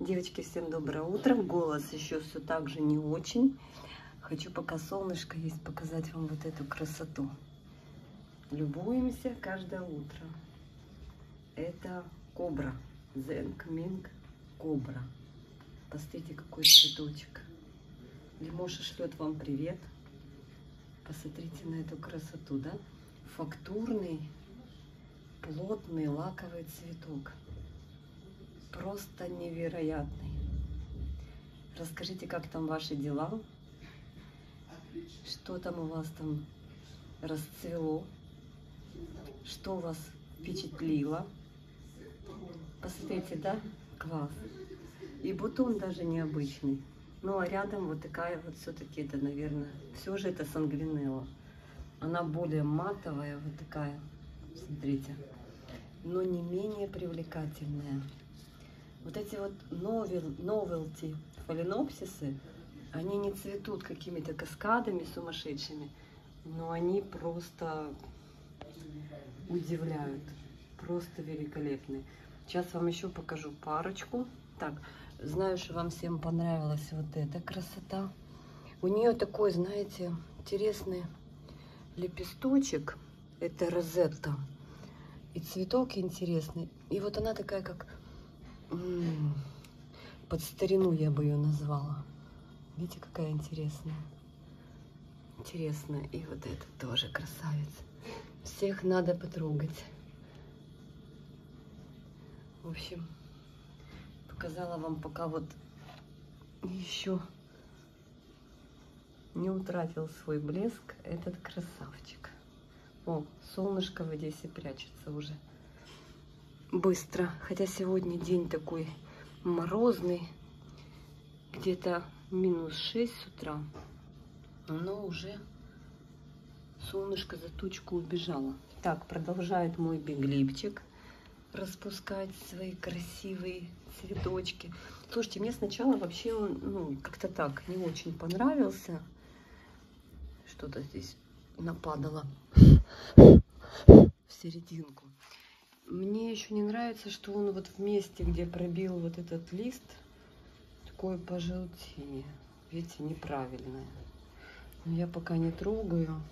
Девочки, всем доброе утро. Голос еще все так же не очень. Хочу, пока солнышко есть, показать вам вот эту красоту. Любуемся каждое утро. Это кобра. Зенг Минг кобра. Посмотрите, какой цветочек. Лимоша шлет вам привет. Посмотрите на эту красоту, да? Фактурный, плотный, лаковый цветок. Просто невероятный. Расскажите, как там ваши дела? Что там у вас там расцвело? Что вас впечатлило? Посмотрите, да? Класс. И бутон даже необычный. Ну, а рядом вот такая вот все-таки это, наверное, все же это сангвинелла. Она более матовая, вот такая, смотрите, но не менее привлекательная. Вот эти вот новелти фаленопсисы, они не цветут какими-то каскадами сумасшедшими, но они просто удивляют, просто великолепны. Сейчас вам еще покажу парочку. Так, знаю, что вам всем понравилась вот эта красота. У нее такой, знаете, интересный лепесточек, это розетта, и цветок интересный. И вот она такая, как под старину я бы ее назвала. Видите, какая интересная. Интересная. И вот этот тоже красавец. Всех надо потрогать. В общем, показала вам, пока вот еще не утратил свой блеск этот красавчик. О, солнышко в Одессе прячется уже. Быстро. Хотя сегодня день такой морозный. Где-то -6 с утра. Но уже солнышко за тучку убежало. Так, продолжает мой биглипчик распускать свои красивые цветочки. Слушайте, мне сначала вообще он, ну, как-то так не очень понравился. Что-то здесь нападало в серединку. Мне еще не нравится, что он вот в месте, где пробил вот этот лист, такое пожелтение. Видите, неправильное. Но я пока не трогаю.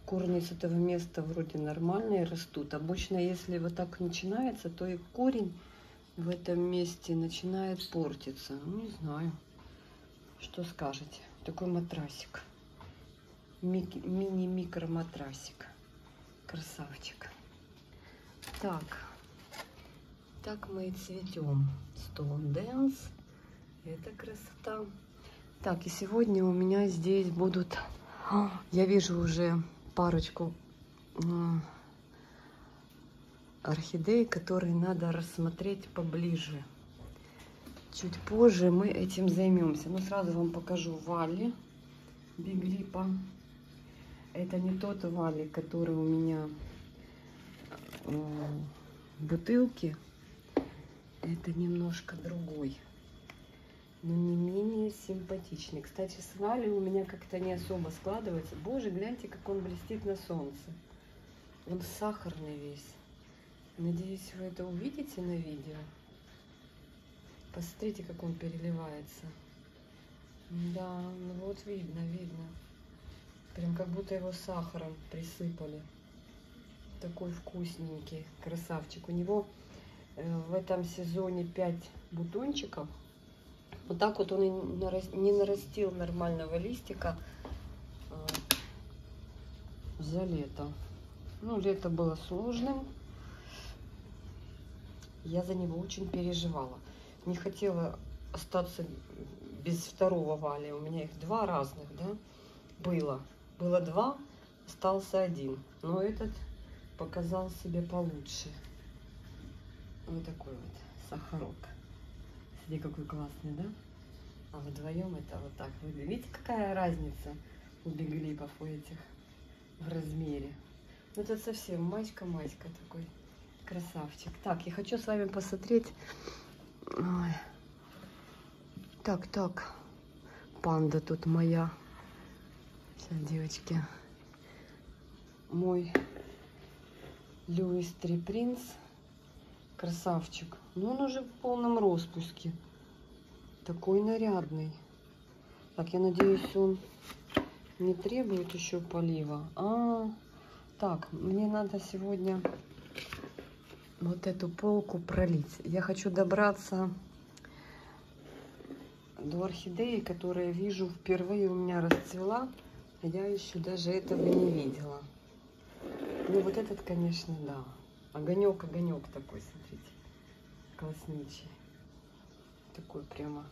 Корни с этого места вроде нормальные растут. Обычно, если вот так начинается, то и корень в этом месте начинает портиться. Ну, не знаю, что скажете. Такой матрасик. Мини-микро-матрасик. Красавчик. Так мы и цветем. Stone Dance. Это красота. Так, и сегодня у меня здесь будут... Я вижу уже парочку орхидей, которые надо рассмотреть поближе. Чуть позже мы этим займемся. Но сразу вам покажу валли биглипа. Это не тот валли, который у меня в бутылке. Это немножко другой, но не менее симпатичный. Кстати, с валли у меня как-то не особо складывается. Боже, гляньте, как он блестит на солнце. Он сахарный весь. Надеюсь, вы это увидите на видео. Посмотрите, как он переливается. Да, ну вот видно. Прям как будто его сахаром присыпали. Такой вкусненький красавчик. У него в этом сезоне 5 бутончиков. Вот так вот он и не нарастил нормального листика за лето. Ну, лето было сложным. Я за него очень переживала. Не хотела остаться без второго валли. У меня их 2 разных, да, было. Было 2, остался 1. Но этот показал себе получше. Вот такой вот сахарок. Смотри, какой классный, да? А вдвоем это вот так. Вы видите, какая разница у биглипов у этих в размере? Ну, это совсем маська такой красавчик. Так, я хочу с вами посмотреть. Ой. Так. Панда тут моя. Сейчас, девочки. Мой Louis III Prince. Красавчик. Но он уже в полном распуске. Такой нарядный. Так, я надеюсь, он не требует еще полива. Так, мне надо сегодня вот эту полку пролить. Я хочу добраться до орхидеи, которая, вижу, впервые у меня расцвела. Я еще даже этого не видела. Ну, вот этот, конечно, да. Огонек-огонек такой, смотрите. Класснючий. Такой прямо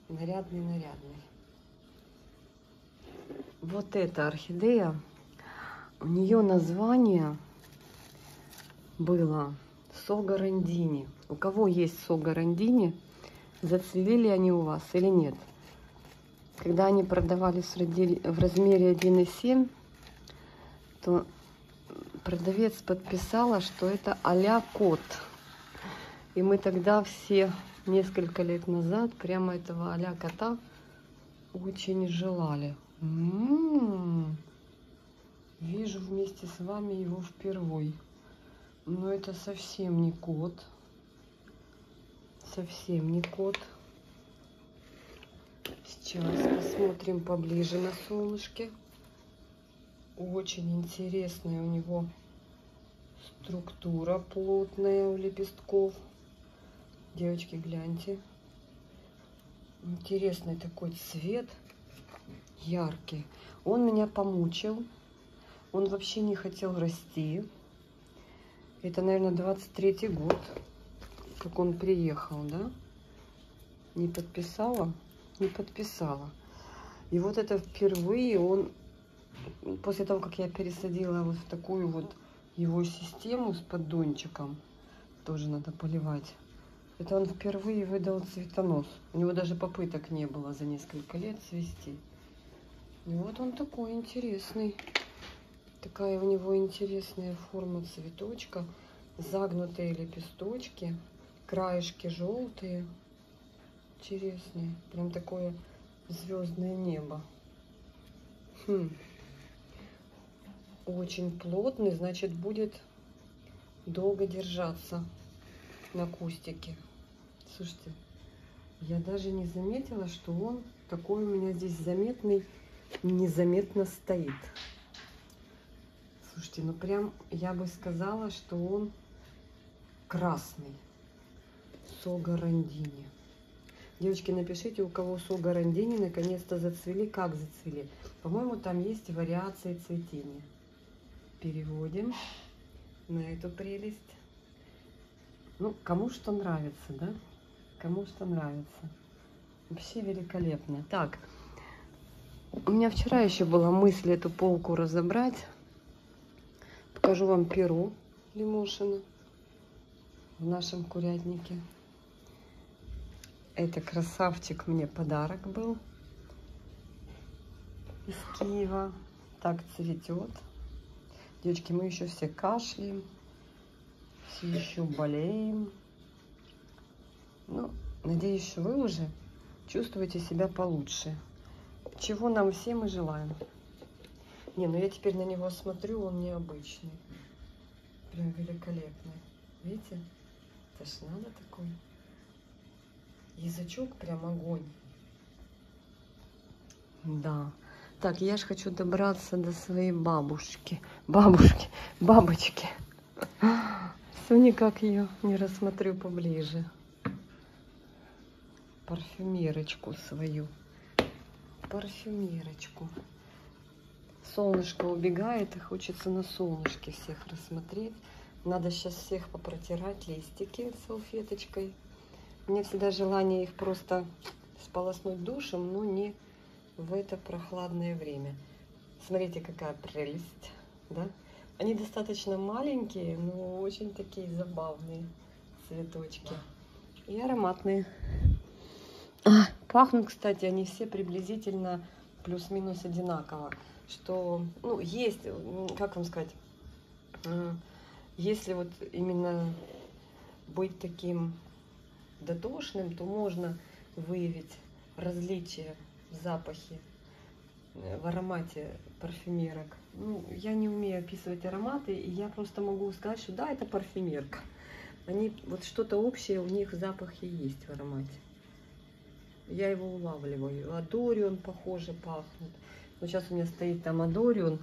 нарядный-нарядный. Вот эта орхидея, у нее название было Сого-Рандини. У кого есть Сого-Рандини, зацвели ли они у вас или нет? Когда они продавались в размере 1,7, то продавец подписала, что это а-ля кот. И мы тогда все несколько лет назад прямо этого а-ля кота очень желали. Вижу вместе с вами его впервые. Но это совсем не кот. Совсем не кот. Сейчас посмотрим поближе на солнышке. Очень интересная у него структура плотная у лепестков. Девочки, гляньте. Интересный такой цвет. Яркий. Он меня помучил. Он вообще не хотел расти. Это, наверное, 23-й год, как он приехал, да? Не подписала? Не подписала. И вот это впервые он, после того, как я пересадила вот в такую вот его систему с поддончиком, тоже надо поливать, это он впервые выдал цветонос. У него даже попыток не было за несколько лет цвести. И вот он такой интересный. Такая у него интересная форма цветочка. Загнутые лепесточки. Краешки желтые. Интересные. Прям такое звездное небо. Очень плотный, значит, будет долго держаться на кустике. Слушайте, я даже не заметила, что он такой у меня здесь заметный, незаметно стоит. Слушайте, ну прям я бы сказала, что он красный. Сого-Рандини. Девочки, напишите, у кого Сого-Рандини наконец-то зацвели, как зацвели. По-моему, там есть вариации цветения. Переводим на эту прелесть. Ну, кому что нравится, да? Кому что нравится. Вообще великолепно. Так, у меня вчера еще была мысль эту полку разобрать. Покажу вам перо лимошина в нашем курятнике. Это красавчик мне подарок был из Киева. Так цветет. Девочки, мы еще все кашляем, все еще болеем. Ну, надеюсь, что вы уже чувствуете себя получше. Чего нам всем и желаем. Не, ну я теперь на него смотрю, он необычный. Прям великолепный. Видите? Это ж надо такой. Язычок прям огонь. Да. Так, я ж хочу добраться до своей бабушки. Бабочки. Все никак ее не рассмотрю поближе. Парфюмерочку свою. Парфюмерочку. Солнышко убегает, и хочется на солнышке всех рассмотреть. Надо сейчас всех попротирать листики салфеточкой. Мне всегда желание их просто сполоснуть душем, но не в это прохладное время. Смотрите, какая прелесть, да? Они достаточно маленькие, но очень такие забавные цветочки. И ароматные. Пахнут, кстати, они все приблизительно плюс-минус одинаково. Что, ну, есть, как вам сказать, если вот именно быть таким дотошным, то можно выявить различия в запахе, в аромате парфюмерок. Ну, я не умею описывать ароматы, и я просто могу сказать, что да, это парфюмерка. Они, вот что-то общее у них в запахе есть в аромате. Я его улавливаю. Адорион похоже пахнет. Но сейчас у меня стоит там Адорион,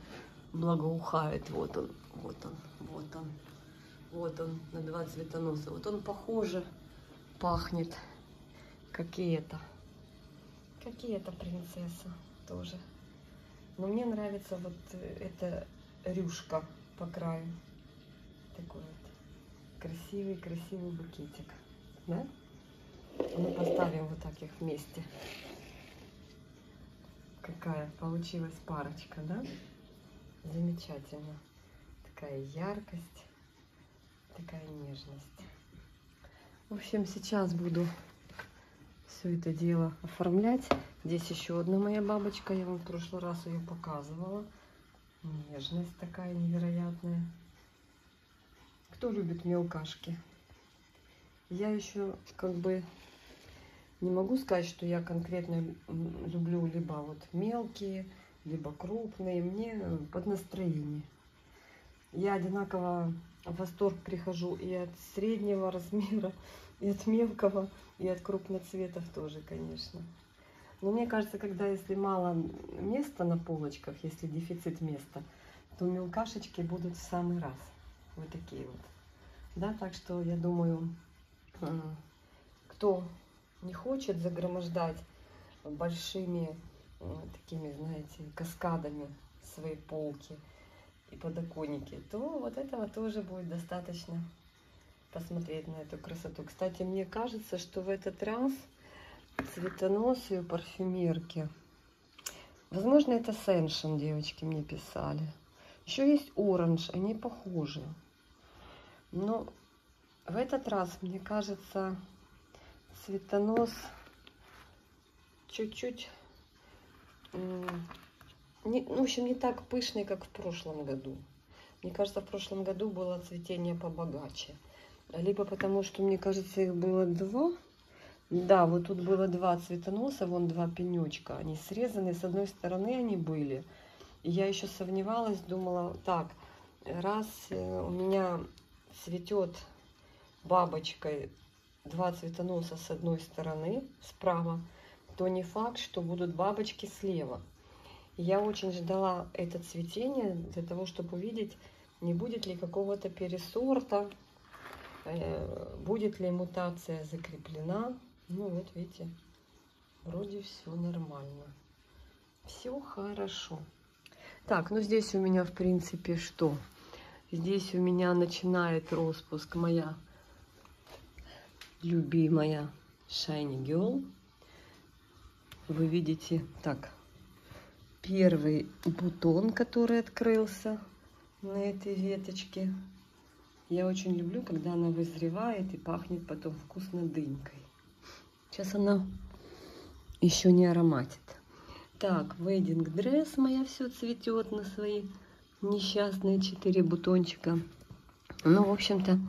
благоухает. Вот он, вот он, вот он. Вот он, на 2 цветоноса. Вот он похоже пахнет, как и это. Как и эта принцесса тоже. Но мне нравится вот эта рюшка по краю. Такой вот красивый букетик. Да? Мы поставим вот так их вместе. Какая получилась парочка, да? Замечательно. Такая яркость, такая нежность. В общем, сейчас буду все это дело оформлять. Здесь еще одна моя бабочка. Я вам в прошлый раз ее показывала. Нежность такая невероятная. Кто любит мелкашки? Я еще как бы не могу сказать, что я конкретно люблю либо вот мелкие, либо крупные. Мне под настроение. Я одинаково в восторг прихожу и от среднего размера, и от мелкого, и от крупноцветов тоже, конечно. Но мне кажется, когда если мало места на полочках, если дефицит места, то мелкашечки будут в самый раз. Вот такие вот. Да, так что я думаю, кто не хочет загромождать большими такими, знаете, каскадами свои полки и подоконники, то вот этого тоже будет достаточно посмотреть на эту красоту. Кстати, мне кажется, что в этот раз цветоносы у парфюмерки, возможно, это Сеншен, девочки мне писали. Еще есть Оранж, они похожи. Но в этот раз, мне кажется, цветонос чуть-чуть, в общем, не так пышный, как в прошлом году. Мне кажется, в прошлом году было цветение побогаче. Либо потому, что, мне кажется, их было 2. Да, вот тут было 2 цветоноса, вон 2 пенечка. Они срезаны, с одной стороны они были. И я еще сомневалась, думала, так, раз у меня цветет бабочкой 2 цветоноса с одной стороны, справа, то не факт, что будут бабочки слева. Я очень ждала это цветение для того, чтобы увидеть, не будет ли какого-то пересорта, будет ли мутация закреплена. Ну вот видите, вроде все нормально. Все хорошо. Так, ну здесь у меня в принципе что? Здесь у меня начинает распуск моя любимая Shiny Girl. Вы видите, так, первый бутон, который открылся на этой веточке. Я очень люблю, когда она вызревает и пахнет потом вкусно дынькой. Сейчас она еще не ароматит. Так, Wedding Dress моя все цветет на свои несчастные 4 бутончика. Ну, в общем-то,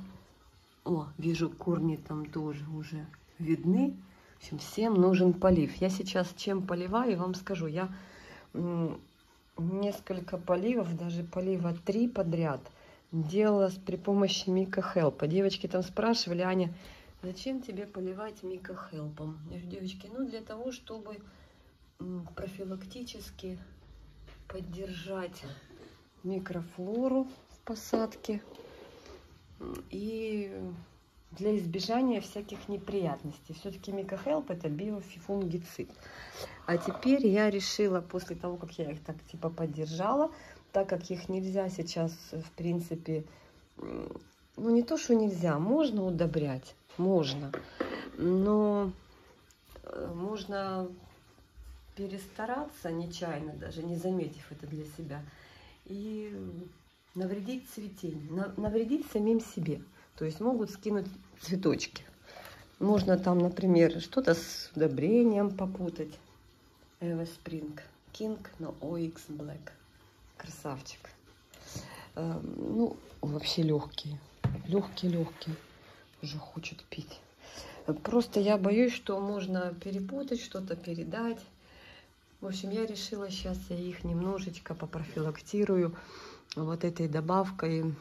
о, вижу, корни там тоже уже видны. В общем, всем нужен полив. Я сейчас чем поливаю, вам скажу. Я несколько поливов, даже полива 3 подряд, делала при помощи Mika Help. Девочки там спрашивали, Аня, зачем тебе поливать Mika Help? Я говорю, девочки, ну для того, чтобы профилактически поддержать микрофлору в посадке и для избежания всяких неприятностей. Все-таки Mika Help это биофунгицид. А теперь я решила, после того, как я их так типа поддержала, так как их нельзя сейчас, в принципе, ну не то, что нельзя, можно удобрять, можно, но можно перестараться нечаянно, даже не заметив это для себя, и навредить цветению, навредить самим себе. То есть могут скинуть цветочки. Можно там, например, что-то с удобрением попутать. Eva Spring King, но OX Black. Красавчик. Ну, вообще легкие. Легкие. Уже хочет пить. Просто я боюсь, что можно перепутать, что-то передать. В общем, я решила, сейчас я их немножечко попрофилактирую вот этой добавкой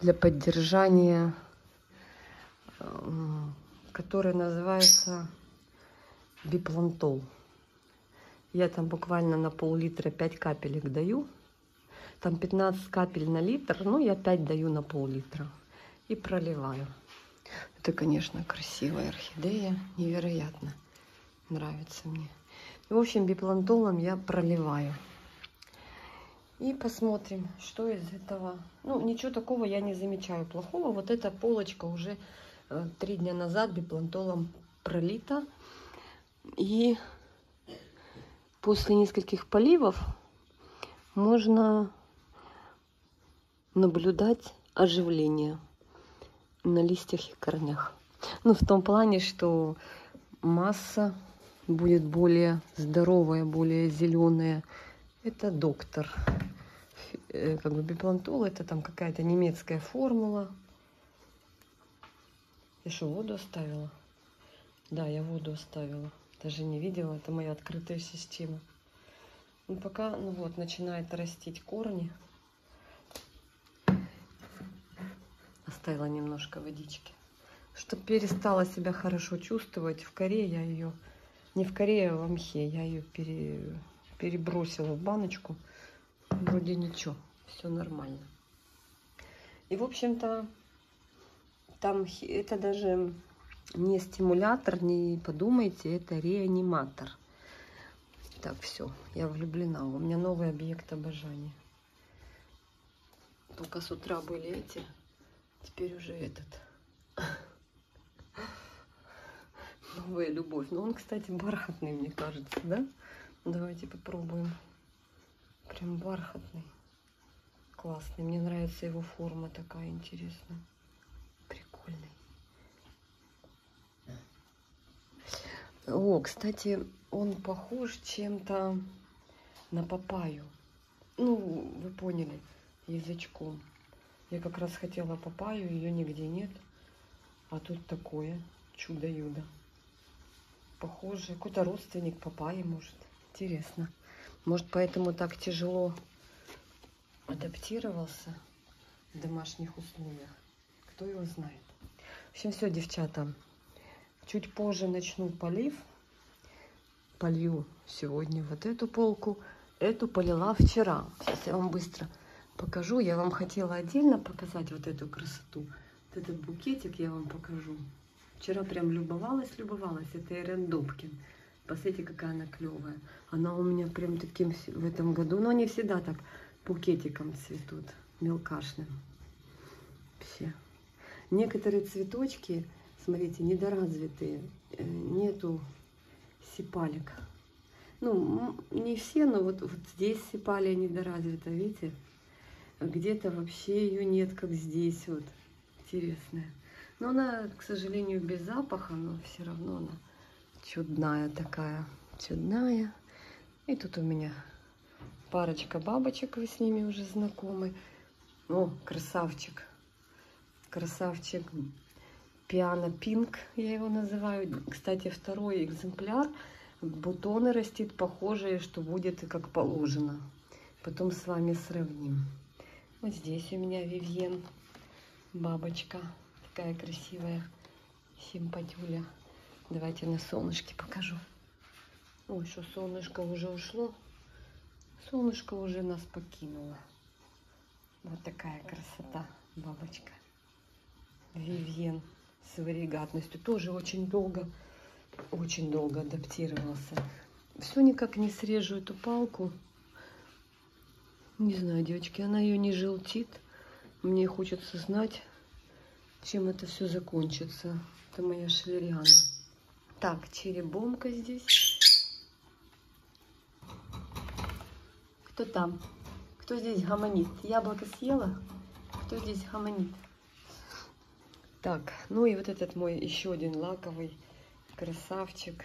для поддержания, который называется биплантол. Я там буквально на пол-литра 5 капелек даю. Там 15 капель на литр, ну я 5 даю на пол-литра. И проливаю. Это, конечно, красивая орхидея, невероятно. Нравится мне. В общем, биплантолом я проливаю. И посмотрим, что из этого. Ну, ничего такого я не замечаю плохого. Вот эта полочка уже 3 дня назад биплантолом пролита. И после нескольких поливов можно наблюдать оживление на листьях и корнях. Ну, в том плане, что масса будет более здоровая, более зеленая. Это доктор. Как бы биплантол, это там какая-то немецкая формула. Я что, воду оставила? Да, я воду оставила. Даже не видела, это моя открытая система. Ну, пока, ну вот, начинает растить корни. Оставила немножко водички. Чтобы перестала себя хорошо чувствовать. В коре я ее... Не в коре, а в мхе. Я ее перебросила в баночку. Вроде ничего. Все нормально. И, в общем-то, там это даже не стимулятор, не подумайте, это реаниматор. Так, все, я влюблена. У меня новый объект обожания. Только с утра были эти, теперь уже этот. Новая любовь. Но он, кстати, бархатный, мне кажется, да? Давайте попробуем. Прям бархатный. Классный. Мне нравится его форма такая интересная. Прикольный. О, кстати, он похож чем-то на папайю. Ну, вы поняли, язычком. Я как раз хотела папайю, ее нигде нет. А тут такое чудо-юдо. Похоже, какой-то родственник папайи, может. Интересно. Может, поэтому так тяжело адаптировался в домашних условиях. Кто его знает. В общем, все, девчата. Чуть позже начну полив. Полью сегодня вот эту полку. Эту полила вчера. Сейчас я вам быстро покажу. Я вам хотела отдельно показать вот эту красоту. Вот этот букетик я вам покажу. Вчера прям любовалась. Это Эрен Добкин. Посмотрите, какая она клевая. Она у меня прям таким в этом году. Но они всегда так букетиком цветут. Мелкашным. Вообще. Некоторые цветочки, смотрите, недоразвитые. Нету сепалек. Ну, не все, но вот здесь сепалия недоразвита, видите? Где-то вообще ее нет, как здесь вот. Интересная. Но она, к сожалению, без запаха, но все равно она чудная такая. Чудная. И тут у меня парочка бабочек, вы с ними уже знакомы. О, красавчик. Красавчик. Пиано Пинк, я его называю. Кстати, второй экземпляр. Бутоны растит похожие, что будет и как положено. Потом с вами сравним. Вот здесь у меня Вивьен. Бабочка. Такая красивая. Симпатюля. Давайте на солнышке покажу. Ой, что солнышко уже ушло. Солнышко уже нас покинуло. Вот такая красота. Бабочка. Вивьен с варигатностью. Тоже очень долго адаптировался. Все никак не срежу эту палку. Не знаю, девочки, она ее не желтит. Мне хочется знать, чем это все закончится. Это моя шлериана. Так, черебомка здесь. Кто там? Кто здесь гомонит? Яблоко съела? Кто здесь гомонит? Так, ну и вот этот мой еще один лаковый красавчик.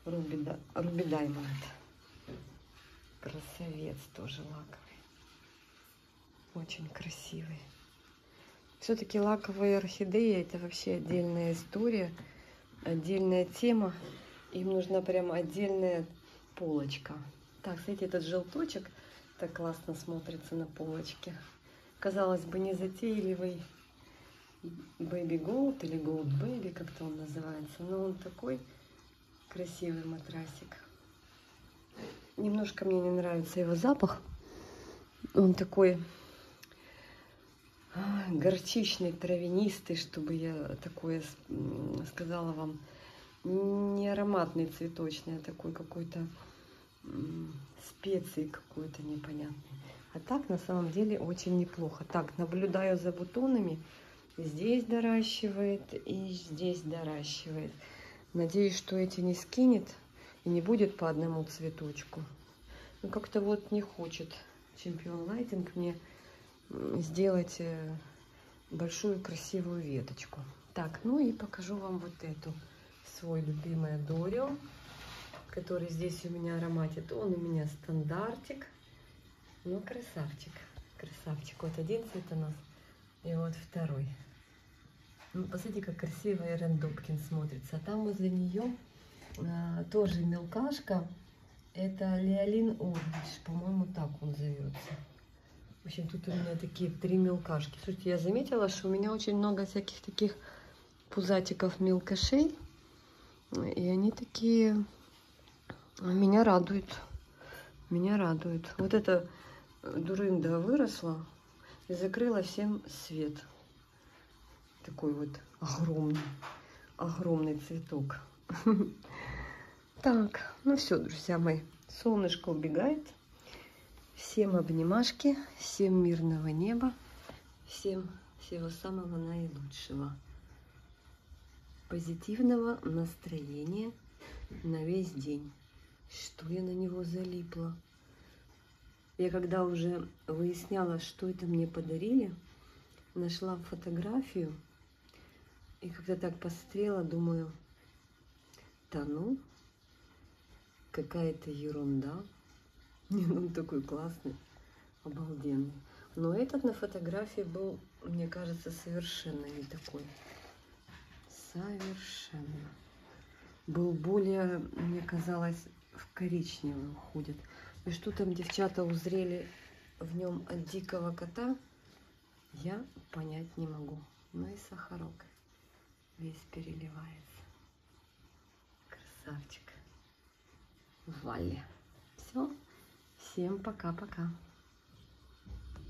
Руби Даймонд. Красавец тоже лаковый. Очень красивый. Все-таки лаковые орхидеи это вообще отдельная история, отдельная тема. Им нужна прям отдельная полочка. Так, смотрите, этот желточек так классно смотрится на полочке. казалось бы, незатейливый Baby Gold или Gold Baby, как-то он называется. Но он такой красивый матрасик. Немножко мне не нравится его запах. Он такой горчичный, травянистый, чтобы я такое сказала вам. Не ароматный, цветочный, а такой какой-то специи какой-то непонятный. А так на самом деле очень неплохо. Так, наблюдаю за бутонами. Здесь доращивает и здесь доращивает. Надеюсь, что эти не скинет и не будет по одному цветочку. Ну, как-то вот не хочет Чемпион Лайтинг мне сделать большую красивую веточку. Так, ну и покажу вам вот эту. Свой любимый Дорио, который здесь у меня ароматит. Он у меня стандартик. Ну, красавчик. Красавчик. Вот один цветонос и вот второй. Ну, посмотрите, как красиво Эрен Добкин смотрится. А там возле нее тоже мелкашка. Это Леолин Орбидж. По-моему, так он зовется. В общем, тут у меня такие 3 мелкашки. Слушайте, я заметила, что у меня очень много всяких таких пузатиков мелкашей. И они такие меня радуют. Меня радуют. Вот эта дурында выросла и закрыла всем свет. Такой вот огромный, огромный цветок. Так, ну все, друзья мои. Солнышко убегает. Всем обнимашки, всем мирного неба, всем всего самого наилучшего. Позитивного настроения на весь день. Что я на него залипла? Я когда уже выясняла, что это мне подарили, нашла фотографию и когда так посмотрела, думаю, да ну, какая-то ерунда. Не, ну такой классный, обалденный. Но этот на фотографии был, мне кажется, совершенно не такой. Совершенно. Был более, мне казалось, в коричневый уходит. И что там девчата узрели в нем от дикого кота, я понять не могу. Ну и сахарок весь переливается. Красавчик. Валя. Все. Всем пока-пока.